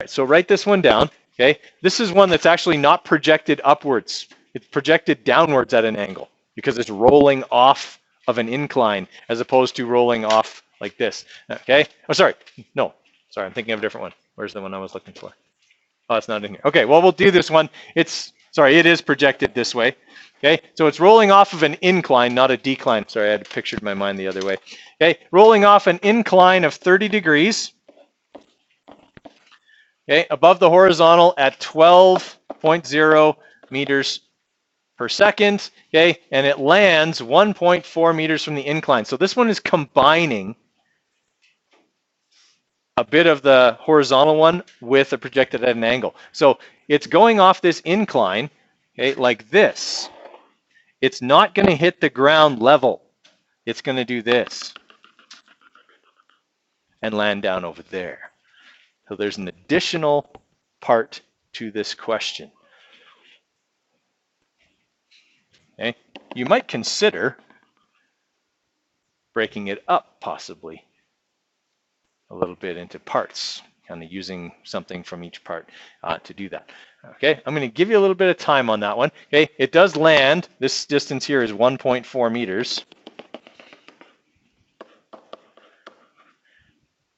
right, so write this one down. Okay, this is one that's actually not projected upwards. It's projected downwards at an angle because it's rolling off of an incline as opposed to rolling off like this. Okay, oh sorry, no, sorry, I'm thinking of a different one. Where's the one I was looking for? Oh, it's not in here. Okay, well, we'll do this one. It is projected this way. Okay, so it's rolling off of an incline, not a decline. Sorry, I had pictured my mind the other way. Okay, rolling off an incline of 30 degrees. Okay, above the horizontal at 12.0 meters per second. Okay, and it lands 1.4 meters from the incline. So this one is combining a bit of the horizontal one with a projected at an angle. So it's going off this incline, okay, like this. It's not going to hit the ground level. It's going to do this and land down over there. So there's an additional part to this question. Okay, you might consider breaking it up possibly a little bit into parts, kind of using something from each part to do that. Okay, I'm going to give you a little bit of time on that one. Okay, it does land. This distance here is 1.4 meters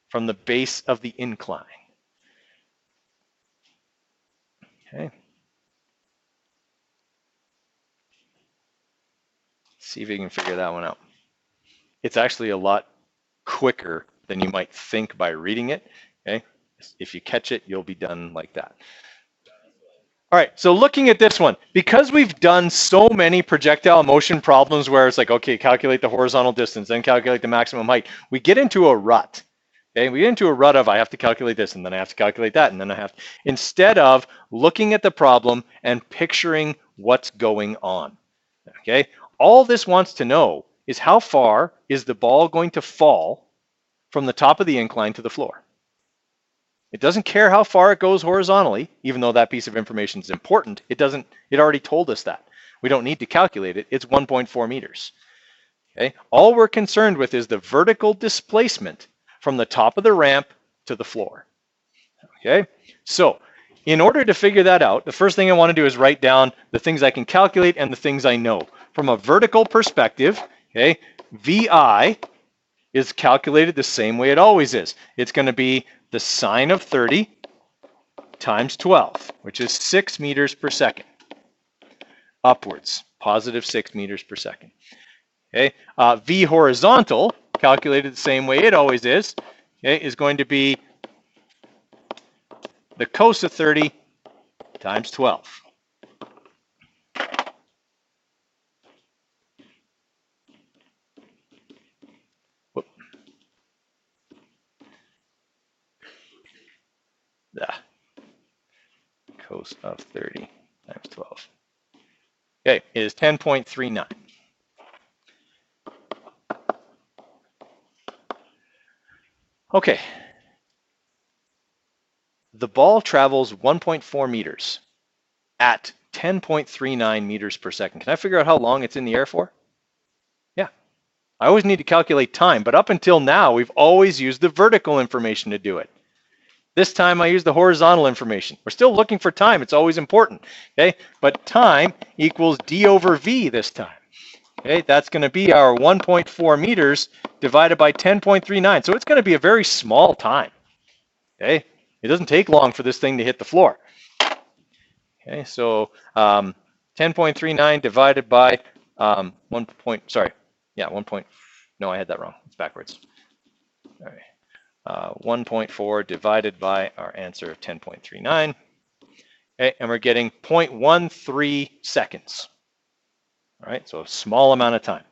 from the base of the incline. Okay. See if you can figure that one out. It's actually a lot quicker than you might think by reading it. Okay, if you catch it, you'll be done like that. All right, so looking at this one, because we've done so many projectile motion problems where it's like, okay, calculate the horizontal distance, then calculate the maximum height, we get into a rut. Okay, we get into a rut of I have to calculate this, and then I have to calculate that, and then I have to, instead of looking at the problem and picturing what's going on. Okay, all this wants to know is how far is the ball going to fall from the top of the incline to the floor. It doesn't care how far it goes horizontally, even though that piece of information is important. It already told us that. We don't need to calculate it. It's 1.4 meters. Okay? All we're concerned with is the vertical displacement from the top of the ramp to the floor. Okay? So, in order to figure that out, the first thing I want to do is write down the things I can calculate and the things I know. From a vertical perspective, okay, VI is calculated the same way it always is. It's going to be the sine of 30 times 12, which is 6 meters per second. Upwards, positive 6 meters per second. Okay, V horizontal, calculated the same way it always is, okay, is going to be the cos of 30 times 12. Cos of 30 times 12. Okay, it is 10.39. Okay. The ball travels 1.4 meters at 10.39 meters per second. Can I figure out how long it's in the air for? Yeah. I always need to calculate time, but up until now, we've always used the vertical information to do it. This time I use the horizontal information. We're still looking for time. It's always important. Okay, but time equals d over v this time. Okay, that's going to be our 1.4 meters divided by 10.39. So it's going to be a very small time. Okay, it doesn't take long for this thing to hit the floor. Okay, so 10.39 divided by 1 point. Sorry, yeah, 1 point. No, I had that wrong. It's backwards. All right. 1.4 divided by our answer of 10.39. Okay, and we're getting 0.13 seconds. All right, so a small amount of time.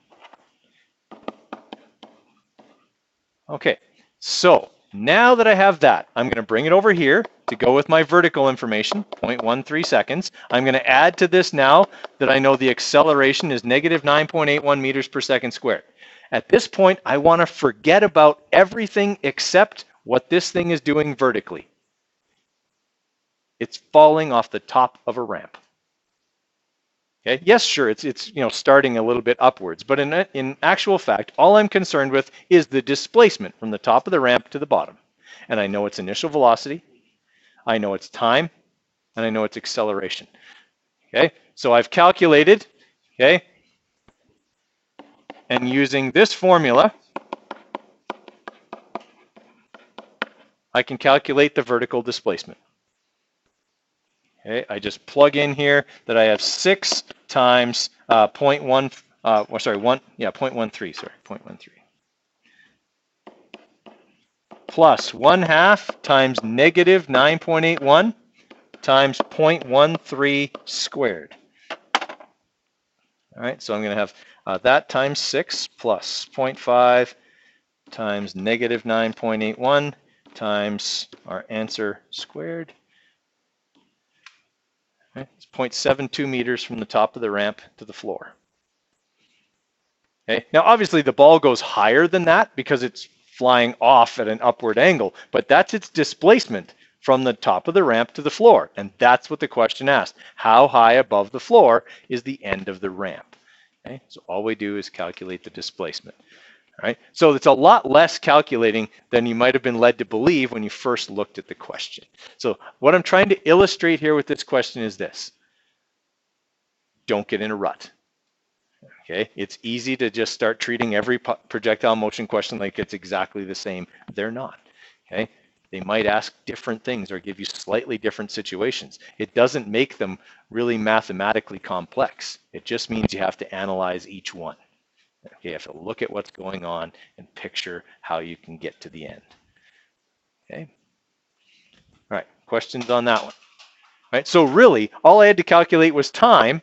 Okay, so now that I have that, I'm going to bring it over here to go with my vertical information, 0.13 seconds. I'm going to add to this now that I know the acceleration is negative 9.81 meters per second squared. At this point, I want to forget about everything except what this thing is doing vertically. It's falling off the top of a ramp. Okay? Yes, sure, it's starting a little bit upwards, but in actual fact, all I'm concerned with is the displacement from the top of the ramp to the bottom. And I know its initial velocity. I know its time, and I know its acceleration. Okay, so I've calculated, okay, and using this formula, I can calculate the vertical displacement. Okay, I just plug in here that I have 6 times 0.1, 0.13, sorry, 0.13. Plus 1/2 times negative 9.81 times 0.13 squared. All right, so I'm going to have that times 6 plus 0.5 times negative 9.81 times our answer squared. Okay, it's 0.72 meters from the top of the ramp to the floor. Okay, now obviously the ball goes higher than that because it's flying off at an upward angle, but that's its displacement from the top of the ramp to the floor. And that's what the question asked. How high above the floor is the end of the ramp? Okay, so all we do is calculate the displacement. All right, so it's a lot less calculating than you might have been led to believe when you first looked at the question. So what I'm trying to illustrate here with this question is this. Don't get in a rut. Okay, it's easy to just start treating every projectile motion question like it's exactly the same. They're not. Okay, they might ask different things or give you slightly different situations. It doesn't make them really mathematically complex. It just means you have to analyze each one. Okay, you have to look at what's going on and picture how you can get to the end. Okay, all right, questions on that one? All right, so really all I had to calculate was time.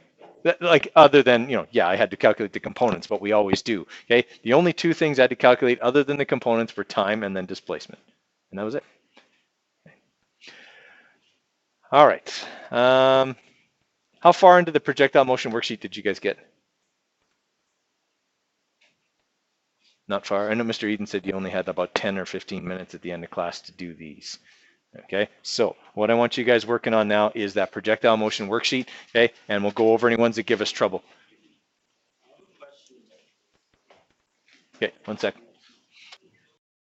Like other than, yeah, I had to calculate the components, but we always do. Okay, the only 2 things I had to calculate other than the components were time and then displacement, and that was it. Okay. All right. How far into the projectile motion worksheet did you guys get? Not far. I know Mr. Eden said you only had about 10 or 15 minutes at the end of class to do these. Okay, so what I want you guys working on now is that projectile motion worksheet, okay, and we'll go over any ones that give us trouble. Okay, one sec.